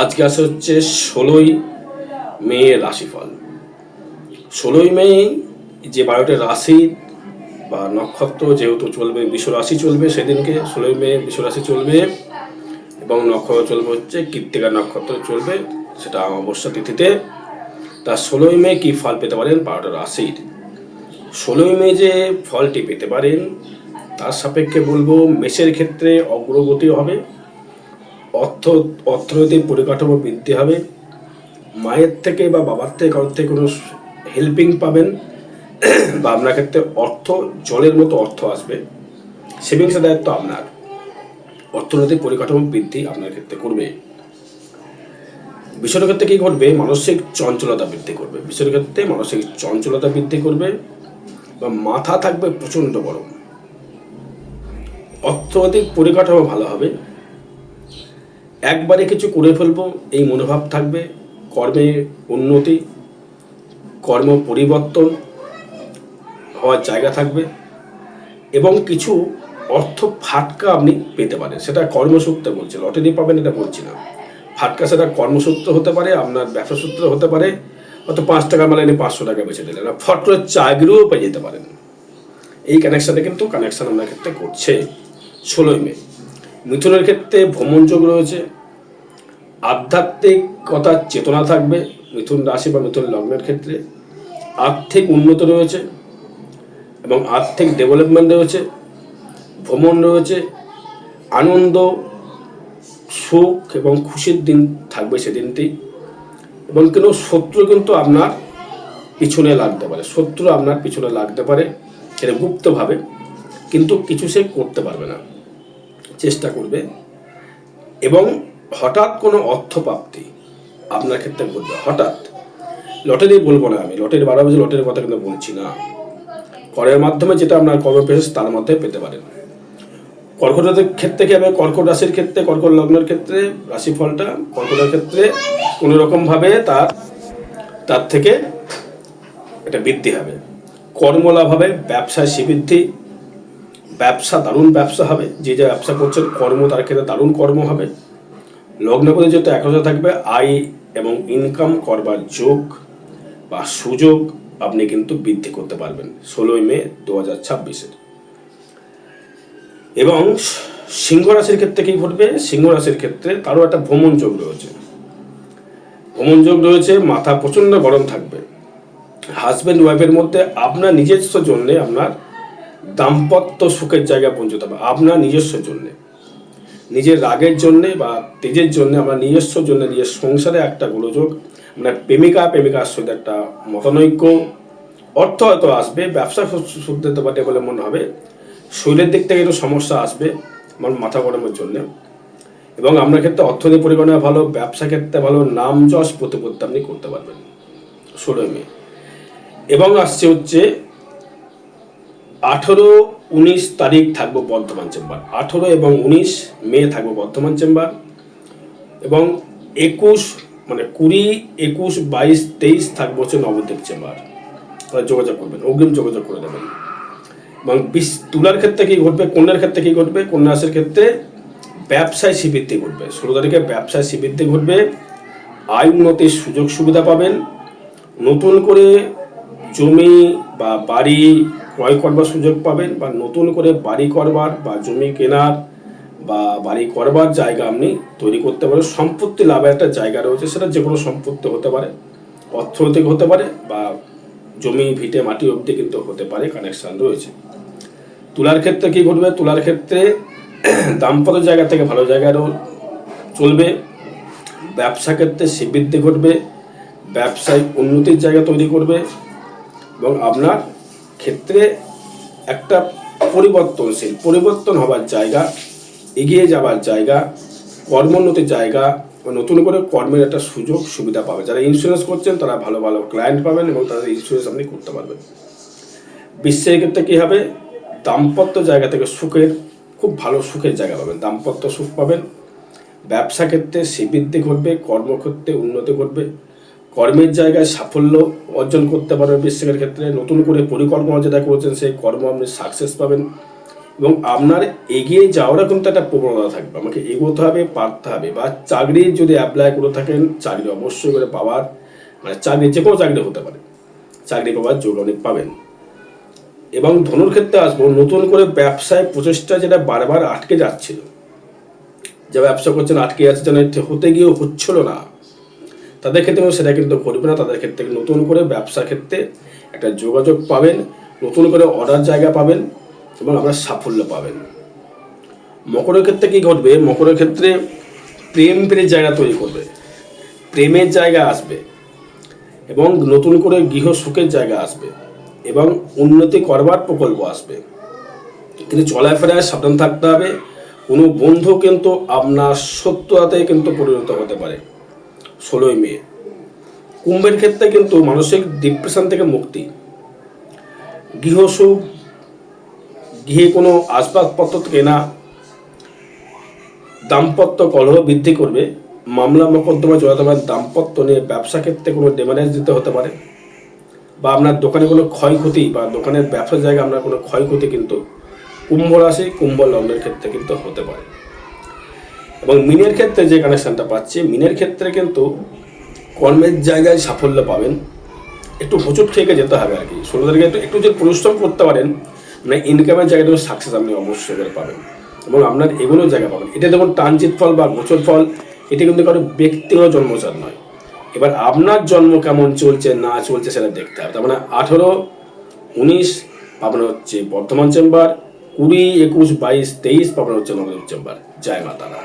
আজকে আসে হচ্ছে 16ই মে রাশিফল। 16ই মে যে 12টি রাশি বা নক্ষত্র যেহেতু চলবে, বিশ্বরাশি চলবে সেদিনকে 16ই মে বিশ্বরাশি চলবে এবং নক্ষত্র চলবে হচ্ছে কৃত্তিকা নক্ষত্র চলবে, সেটা অমাবস্যা তিথিতে। তা 16ই মে কী ফল পেতে পারেন 12টা রাশির? 16ই মে যে ফলটি পেতে পারেন তার সাপেক্ষে বলবো, মেষের ক্ষেত্রে অগ্রগতি হবে, অর্থনৈতিক পরিকাঠামো বৃদ্ধি হবে, মায়ের থেকে বা বাবার থেকে কারোর থেকে কোনো হেল্পিং পাবেন, বা আপনার ক্ষেত্রে অর্থ জলের মতো অর্থ আসবে, সেভিংসের দায়িত্ব আপনার। অর্থনৈতিক পরিকাঠামো বৃদ্ধি আপনার ক্ষেত্রে করবে। বিষয়ের ক্ষেত্রে কী ঘটবে? মানসিক চঞ্চলতা বৃদ্ধি করবে। বিষয়ের ক্ষেত্রে মানসিক চঞ্চলতা বৃদ্ধি করবে বা মাথা থাকবে প্রচণ্ড গরম। অর্থনৈতিক পরিকাঠামো ভালো হবে, একবারে কিছু করে ফেলবো এই মনোভাব থাকবে। কর্মে উন্নতি, কর্ম পরিবর্তন হওয়ার জায়গা থাকবে এবং কিছু অর্থ ফাটকা আপনি পেতে পারেন। সেটা কর্মসূত্রে বলছি, লটারি পাবেন এটা বলছি না। ফাটকা সেটা কর্মসূত্র হতে পারে, আপনার ব্যবসা সূত্র হতে পারে। হয়তো 5 টাকা মানে 500 টাকা বেঁচে দিলেন, ফট করে চাকরিও পেয়ে যেতে পারেন। এই কানেকশানে কিন্তু কানেকশান আপনার ক্ষেত্রে করছে 16ই মে। মিথুনের ক্ষেত্রে ভ্রমণ যোগ রয়েছে, আধ্যাত্মিকতার চেতনা থাকবে মিথুন রাশি বা মিথুন লগ্নের ক্ষেত্রে। আর্থিক উন্নতি রয়েছে এবং আর্থিক ডেভেলপমেন্ট রয়েছে, ভ্রমণ রয়েছে, আনন্দ, সুখ এবং খুশির দিন থাকবে সেদিনটি। এবং কোনো শত্রু কিন্তু আপনার পিছনে লাগতে পারে, শত্রু আপনার পিছনে লাগতে পারে, সেটা গুপ্তভাবে, কিন্তু কিছু সে করতে পারবে না, চেষ্টা করবে। এবং হঠাৎ কোনো অর্থপ্রাপ্তি আপনার ক্ষেত্রে ঘটবে, হঠাৎ। লটারি বলবো না আমি, লটারি 12 বাজে লটারির কথা কিন্তু বলছি না। করের মাধ্যমে যেটা আপনার কর্মপ্রেস তার মধ্যে পেতে পারেন। কর্কটের ক্ষেত্রে কি হবে? কর্কট রাশির ক্ষেত্রে, কর্কট লগ্নের ক্ষেত্রে রাশিফলটা কর্কটের ক্ষেত্রে কোনো রকমভাবে তার থেকে এটা বৃদ্ধি হবে, কর্মলাভ হবে, ব্যবসায় শ্রীবৃদ্ধি, ব্যবসা দারুণ ব্যবসা হবে। যে ব্যবসা করছেন কর্ম তার ক্ষেত্রে দারুণ কর্ম হবে। লগ্নপতি যেহেতু 1 থাকবে, আয় এবং ইনকাম করবার যোগ বা সুযোগ আপনি কিন্তু বৃদ্ধি করতে পারবেন 16ই মে 2026-এর। এবং সিংহ রাশির ক্ষেত্রে কী ঘটবে? সিংহ রাশির ক্ষেত্রে তারও একটা ভ্রমণ যোগ রয়েছে, ভ্রমণ যোগ রয়েছে, মাথা প্রচণ্ড গরম থাকবে। হাজব্যান্ড ওয়াইফের মধ্যে আপনার নিজস্ব জন্যে আপনার দাম্পত্য সুখের জায়গা পৌঁছতে হবে, আপনার নিজস্ব জন্যে, নিজের রাগের জন্যে বা তেজের জন্যে, আমরা নিজস্ব জন্য, নিজের সংসারে একটা গোলযোগ, মানে প্রেমিকার সাথে একটা মতানৈক্য, অর্থ হয়তো আসবে, ব্যবসা শুদ্ধ হতে পারে বলে মনে হবে, শরীরের দিক থেকে একটু সমস্যা আসবে আমার মাথা গরমের জন্য। এবং আপনার ক্ষেত্রে অর্থনৈতিক পরিকল্পনা ভালো, ব্যবসা ক্ষেত্রে ভালো, নাম যশ প্রতিপত্তি আপনি করতে পারবেন 16ই মে। এবং আসছে হচ্ছে 18-19 তারিখ থাকবো বর্ধমান চেম্বার, 18 এবং 19 মে থাকবো বর্ধমান চেম্বার। এবং 21 মানে 20, 21, 22, 23 থাকবো হচ্ছে নবদ্বীপ চেম্বার। যোগাযোগ করবেন, অগ্রিম যোগাযোগ করে দেবেন। এবং তুলার ক্ষেত্রে কী ঘটবে? কন্যার ক্ষেত্রে কী ঘটবে? কন্যা রাশির ক্ষেত্রে ব্যবসায় শ্রীবৃদ্ধি ঘটবে 16 তারিখে, ব্যবসায় শ্রীবৃদ্ধি ঘটবে, আয় উন্নতির সুযোগ সুবিধা পাবেন, নতুন করে জমি বা বাড়ি ক্রয় করবার সুযোগ পাবেন, বা নতুন করে বাড়ি করবার বা জমি কেনার বা বাড়ি করবার জায়গা আপনি তৈরি করতে পারেন। সম্পত্তি লাভের একটা জায়গা রয়েছে, সেটা যে কোনো সম্পত্তি হতে পারে, অর্থনৈতিক হতে পারে বা জমি ভিটে মাটি অবধি কিন্তু হতে পারে, কানেকশান রয়েছে। তুলার ক্ষেত্রে কী ঘটবে? তুলার ক্ষেত্রে দাম্পত্য জায়গা থেকে ভালো জায়গায়ও চলবে, ব্যবসা ক্ষেত্রে শ্রীবৃদ্ধি ঘটবে, ব্যবসায়িক উন্নতির জায়গা তৈরি করবে এবং আপনার ক্ষেত্রে একটা পরিবর্তন হবার জায়গা, এগিয়ে যাবার জায়গা, কর্মোন্নতির জায়গা, নতুন করে কর্মের একটা সুযোগ সুবিধা পাবে। যারা ইন্স্যুরেন্স করছেন তারা ভালো ভালো ক্লায়েন্ট পাবেন এবং তাদের ইন্স্যুরেন্স আপনি করতে পারবেন। বিশ্বের ক্ষেত্রে কী হবে? দাম্পত্য জায়গা থেকে খুব ভালো সুখের জায়গা পাবেন, দাম্পত্য সুখ পাবেন, ব্যবসা ক্ষেত্রে শ্রীবৃদ্ধি ঘটবে, কর্মক্ষেত্রে উন্নতি ঘটবে, কর্মের জায়গায় সাফল্য অর্জন করতে পারবেন। বিশ্বের ক্ষেত্রে নতুন করে পরিকল্পনা যেটা করছেন সেই কর্ম আপনি সাকসেস পাবেন এবং আপনার এগিয়ে যাওয়ারও কিন্তু একটা প্রবণতা থাকবে, আমাকে এগোতে হবে, পারতে হবে। বা চাকরির যদি অ্যাপ্লাই করে থাকেন, চাকরি অবশ্যই করে পাওয়ার, মানে চাকরি যে কোনো চাকরি হতে পারে, চাকরি পাওয়ার যোগ অনেক পাবেন। এবং ধনুর ক্ষেত্রে আসবো, নতুন করে ব্যবসায় প্রচেষ্টা যেটা বারবার আটকে যাচ্ছিল, যে ব্যবসা করছেন আটকে যাচ্ছে, যেন হতে গিয়েও হচ্ছিল না, তাদের ক্ষেত্রে সেটা কিন্তু ঘটবে না। তাদের ক্ষেত্রে নতুন করে ব্যবসার ক্ষেত্রে একটা যোগাযোগ পাবেন, নতুন করে অর্ডার জায়গা পাবেন এবং আপনার সাফল্য পাবেন। মকরের ক্ষেত্রে কি ঘটবে, মকরের ক্ষেত্রে প্রেমের জায়গা তৈরি করবে, প্রেমের জায়গা আসবে এবং নতুন করে গৃহ সুখের জায়গা আসবে এবং উন্নতি করবার প্রকল্প আসবে। কিন্তু চলাফেরায় সাবধান থাকতে হবে। কোনো বন্ধু কিন্তু আপনার শত্রুতাতে কিন্তু পরিণত হতে পারে। 16ই মে। কুম্ভের ক্ষেত্রে কিন্তু মানসিক ডিপ্রেশন থেকে মুক্তি, গৃহসুখ, গৃহে কোনো আসবাবপত্র কেনা, দাম্পত্য কলহ বৃদ্ধি করবে, মামলা মোকদ্দমা জড়াতে পারে দাম্পত্য নিয়ে, ব্যবসা ক্ষেত্রে কোনো ড্যামেজ দিতে হতে পারে, বা আপনার দোকানে কোনো ক্ষয়ক্ষতি বা দোকানের ব্যবসার জায়গায় আপনার কোনো ক্ষয়ক্ষতি কিন্তু কুম্ভ রাশি, কুম্ভ লগ্নের ক্ষেত্রে কিন্তু হতে পারে। এবং মিনের ক্ষেত্রে যে কানেকশানটা পাচ্ছি, মিনের ক্ষেত্রে কিন্তু কর্মের জায়গায় সাফল্য পাবেন, একটু হোঁচট খেয়ে যেতে হবে আর কি। 16 তারিখে একটু যে পরিশ্রম করতে পারেন, মানে ইনকামের জায়গাটা সাকসেস আপনি অবশ্যই করে পাবেন এবং আপনার এগুলোর জায়গা পাবেন। এটা যেমন ট্রানজিট ফল বা গোচর ফল, এটা কিন্তু কারো ব্যক্তিগত জন্মচার নয়। এবার আপনার জন্ম কেমন চলছে না চলছে সেটা দেখতে হবে। তার মানে 18, 19 পাবেন হচ্ছে বর্ধমান চেম্বার, 20, 21, 22, 23 পাবেন হচ্ছে নবদ্বীপ চেম্বার। জয় মা তারা।